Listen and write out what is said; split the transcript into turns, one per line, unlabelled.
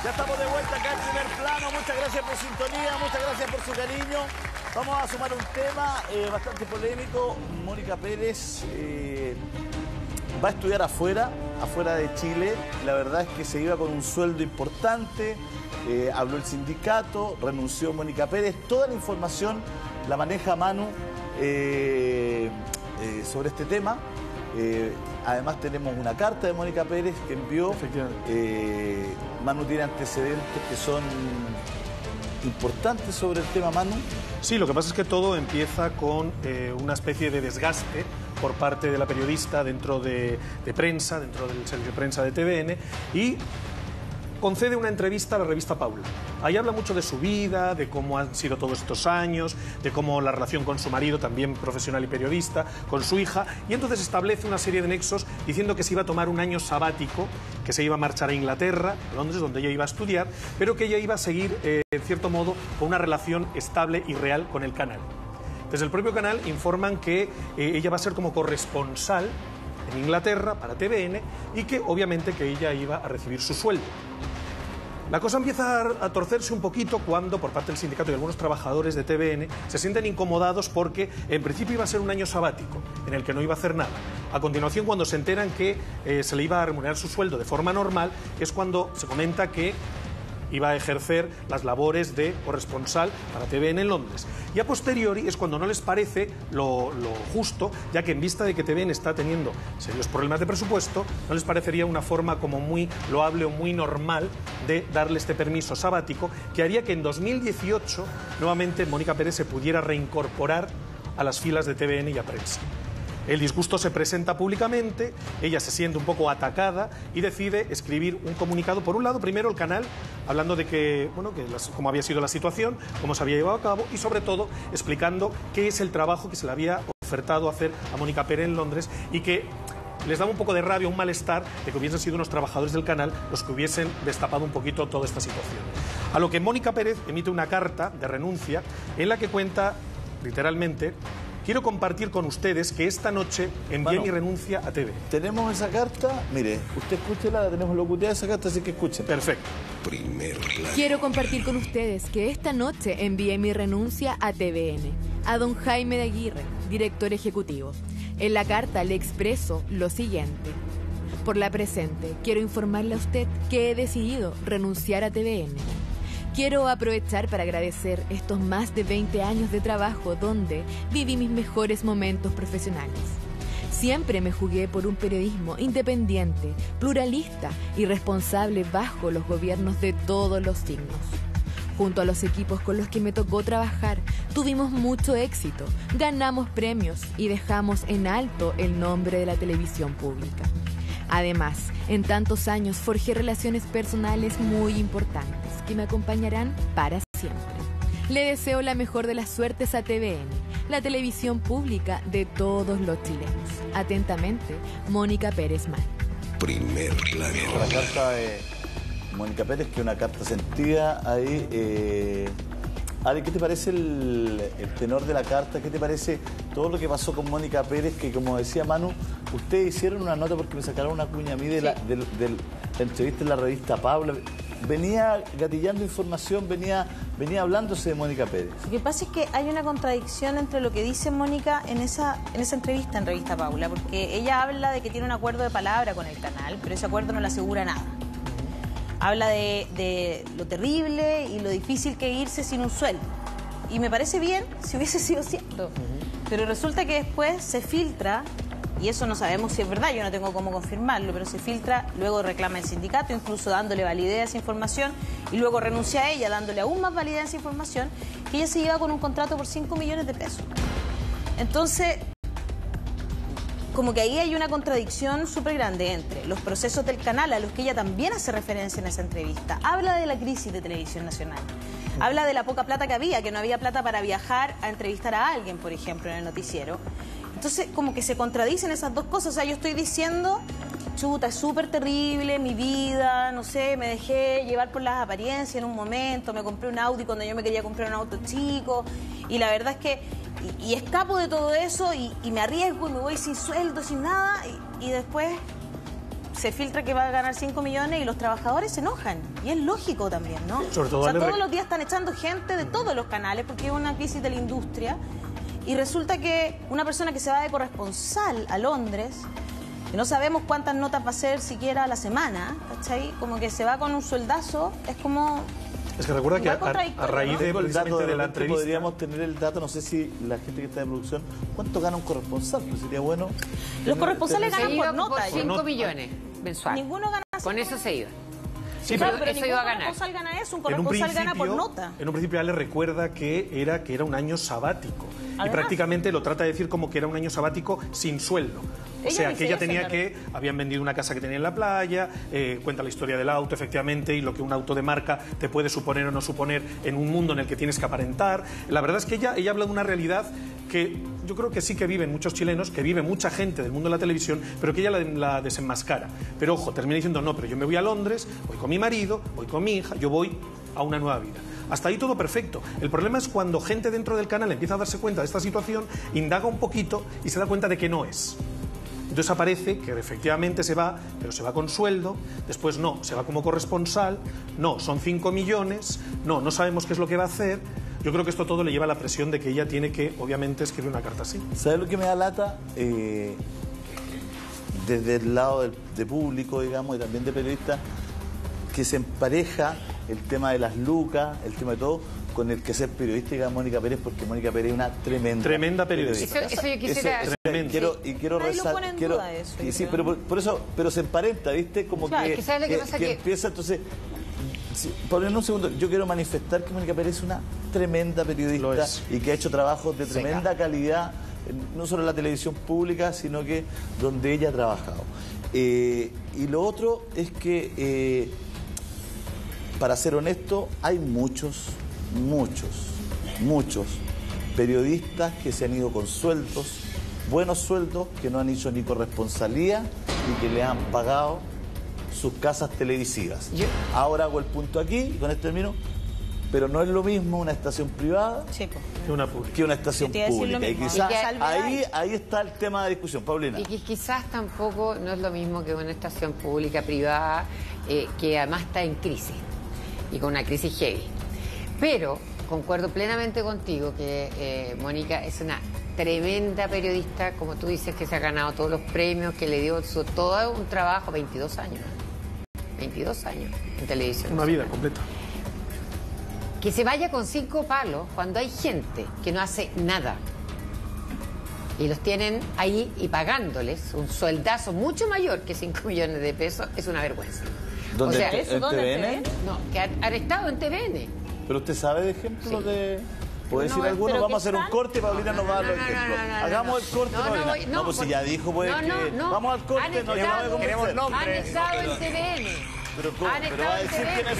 Ya estamos de vuelta acá en Primer Plano. Muchas gracias por su sintonía, muchas gracias por su cariño. Vamos a sumar un tema bastante polémico. Mónica Pérez va a estudiar afuera de Chile. La verdad es que se iba con un sueldo importante. Habló el sindicato, renunció Mónica Pérez. Toda la información la maneja Manu sobre este tema. Además tenemos una carta de Mónica Pérez que envió. Manu tiene antecedentes que son importantes sobre el tema, Manu.
Sí, lo que pasa es que todo empieza con una especie de desgaste por parte de la periodista dentro de prensa, dentro del servicio de prensa de TVN, y concede una entrevista a la revista Paula. Ahí habla mucho de su vida, de cómo han sido todos estos años, de cómo la relación con su marido, también profesional y periodista, con su hija, y entonces establece una serie de nexos diciendo que se iba a tomar un año sabático, que se iba a marchar a Inglaterra, Londres, donde ella iba a estudiar, pero que ella iba a seguir, en cierto modo, con una relación estable y real con el canal. Desde el propio canal informan que ella va a ser como corresponsal en Inglaterra para TVN y que obviamente que ella iba a recibir su sueldo. La cosa empieza a torcerse un poquito cuando por parte del sindicato y algunos trabajadores de TVN se sienten incomodados porque en principio iba a ser un año sabático en el que no iba a hacer nada. A continuación, cuando se enteran que se le iba a remunerar su sueldo de forma normal, es cuando se comenta que iba a ejercer las labores de corresponsal para TVN en Londres. Y a posteriori es cuando no les parece lo justo, ya que en vista de que TVN está teniendo serios problemas de presupuesto, no les parecería una forma como muy loable o muy normal de darle este permiso sabático, que haría que en 2018 nuevamente Mónica Pérez se pudiera reincorporar a las filas de TVN y a prensa. El disgusto se presenta públicamente, ella se siente un poco atacada y decide escribir un comunicado. Por un lado, primero el canal, hablando de que, bueno, cómo había sido la situación, cómo se había llevado a cabo y sobre todo explicando qué es el trabajo que se le había ofertado hacer a Mónica Pérez en Londres y que les daba un poco de rabia, un malestar de que hubiesen sido unos trabajadores del canal los que hubiesen destapado un poquito toda esta situación. A lo que Mónica Pérez emite una carta de renuncia en la que cuenta, literalmente: quiero compartir con ustedes que esta noche envié mi renuncia a TV.
Tenemos esa carta, mire, usted escúchela, la tenemos locuteada esa carta, así que escuchen.
Perfecto.
Quiero compartir con ustedes que esta noche envié mi renuncia a TVN, a don Jaime de Aguirre, director ejecutivo. En la carta le expreso lo siguiente. Por la presente, quiero informarle a usted que he decidido renunciar a TVN. Quiero aprovechar para agradecer estos más de 20 años de trabajo donde viví mis mejores momentos profesionales. Siempre me jugué por un periodismo independiente, pluralista y responsable bajo los gobiernos de todos los signos. Junto a los equipos con los que me tocó trabajar, tuvimos mucho éxito, ganamos premios y dejamos en alto el nombre de la televisión pública. Además, en tantos años forjé relaciones personales muy importantes que me acompañarán para siempre. Le deseo la mejor de las suertes a TVN, la televisión pública de todos los chilenos. Atentamente, Mónica Pérez Mal.
Primer Plano.
La carta de Mónica Pérez, que es una carta sentida ahí. Ari, ¿qué te parece el tenor de la carta? ¿Qué te parece todo lo que pasó con Mónica Pérez? Que, como decía Manu, ustedes hicieron una nota porque me sacaron una cuña a mí de la entrevista en la revista Paula. Venía gatillando información, venía hablándose de Mónica Pérez.
Lo que pasa es que hay una contradicción entre lo que dice Mónica en esa entrevista en revista Paula, porque ella habla de que tiene un acuerdo de palabra con el canal, pero ese acuerdo no le asegura nada. Habla de lo terrible y lo difícil que es irse sin un sueldo. Y me parece bien si hubiese sido cierto. Pero resulta que después se filtra, y eso no sabemos si es verdad, yo no tengo cómo confirmarlo, pero se filtra, luego reclama el sindicato, incluso dándole validez a esa información, y luego renuncia a ella, dándole aún más validez a esa información, que ella se lleva con un contrato por 5 millones de pesos. Entonces, como que ahí hay una contradicción súper grande entre los procesos del canal, a los que ella también hace referencia en esa entrevista. Habla de la crisis de Televisión Nacional. Habla de la poca plata que no había plata para viajar a entrevistar a alguien, por ejemplo, en el noticiero. Entonces, como que se contradicen esas dos cosas. O sea, yo estoy diciendo, chuta, es súper terrible mi vida, no sé, me dejé llevar por las apariencias en un momento, me compré un Audi cuando yo me quería comprar un auto chico, y la verdad es que y escapo de todo eso y me arriesgo y me voy sin sueldo, sin nada, y después se filtra que va a ganar 5 millones y los trabajadores se enojan. Y es lógico también, ¿no?
Sobre todo
o sea, todos los días están echando gente de todos los canales porque es una crisis de la industria. Y resulta que una persona que se va de corresponsal a Londres, que no sabemos cuántas notas va a hacer siquiera a la semana, ¿cachai? Como que se va con un sueldazo, es como...
Es que recuerda que a raíz de,
el dato
de la entrevista...
podríamos tener el dato, no sé si la gente que está de producción, ¿cuánto gana un corresponsal? Pues sería bueno...
Los corresponsales
Se
ganan
iba
por nota.
5 millones mensuales.
Ninguno gana...
Con eso se iba.
Sí,
claro,
pero
pero
eso
ningún
iba a ganar.
corresponsal gana eso, un corresponsal gana por nota.
En un principio ya le recuerda que era un año sabático.
Además,
y prácticamente lo trata de decir como que era un año sabático sin sueldo. O
Ella
sea,
dice
que ella
eso,
tenía
claro.
que... Habían vendido una casa que tenía en la playa, cuenta la historia del auto, efectivamente, y lo que un auto de marca te puede suponer o no suponer en un mundo en el que tienes que aparentar. La verdad es que ella habla de una realidad que yo creo que sí que viven muchos chilenos, que vive mucha gente del mundo de la televisión, pero que ella la desenmascara. Pero ojo, termina diciendo, no, pero yo me voy a Londres, voy con mi marido, voy con mi hija, yo voy a una nueva vida. Hasta ahí todo perfecto. El problema es cuando gente dentro del canal empieza a darse cuenta de esta situación, indaga un poquito y se da cuenta de que no es. Entonces aparece que efectivamente se va, pero se va con sueldo, después no, se va como corresponsal, no, son 5 millones, no sabemos qué es lo que va a hacer. Yo creo que esto todo le lleva a la presión de que ella tiene que, obviamente, escribir una carta así.
¿Sabes lo que me da lata? Desde el lado de público, digamos, y también de periodistas, que se empareja el tema de las lucas, el tema de todo, con el que ser periodista, Mónica Pérez, porque Mónica Pérez es una tremenda
periodista.
Eso yo quisiera...
Quiero
Nadie lo pone en duda eso, yo
sí,
creo.
pero se emparenta, ¿viste? Como
Claro, que ¿sabes lo que pasa? Que
empieza, entonces... Paulina, un segundo, yo quiero manifestar que Mónica Pérez es una tremenda periodista y que ha hecho trabajos de tremenda calidad, no solo en la televisión pública, sino que donde ella ha trabajado. Y lo otro es que, para ser honesto, hay muchos periodistas que se han ido con sueldos, buenos sueldos, que no han hecho ni corresponsalía y que le han pagado sus casas televisivas. Ahora hago el punto aquí, y con esto termino, pero no es lo mismo una estación privada
que una pública.
que una estación pública. Y quizás ahí está el tema de discusión. Paulina.
Y que quizás tampoco no es lo mismo que una estación pública, privada, que además está en crisis, y con una crisis heavy. Pero concuerdo plenamente contigo que Mónica es una tremenda periodista, como tú dices, que se ha ganado todos los premios, que le dio todo un trabajo, 22 años en televisión.
Una vida completa.
Que se vaya con 5 palos cuando hay gente que no hace nada y los tienen ahí y pagándoles un sueldazo mucho mayor que 5 millones de pesos, es una vergüenza.
¿Dónde?
O sea,
¿En TVN?
No, que han estado en TVN.
Pero usted sabe de ejemplos de... ¿Puede decir
No,
alguno?
pero
Vamos a
que
hacer un
están-
corte, Paulina nos va a dar los ejemplos. Hagamos el corte, Paulina. Pues si ya dijo, pues que... Vamos al corte, no, ya no me convencer.
Han estado en TVN.
Pero ¿cómo?
Han
Pero
estado
va a
en
decir
TVN.
quiénes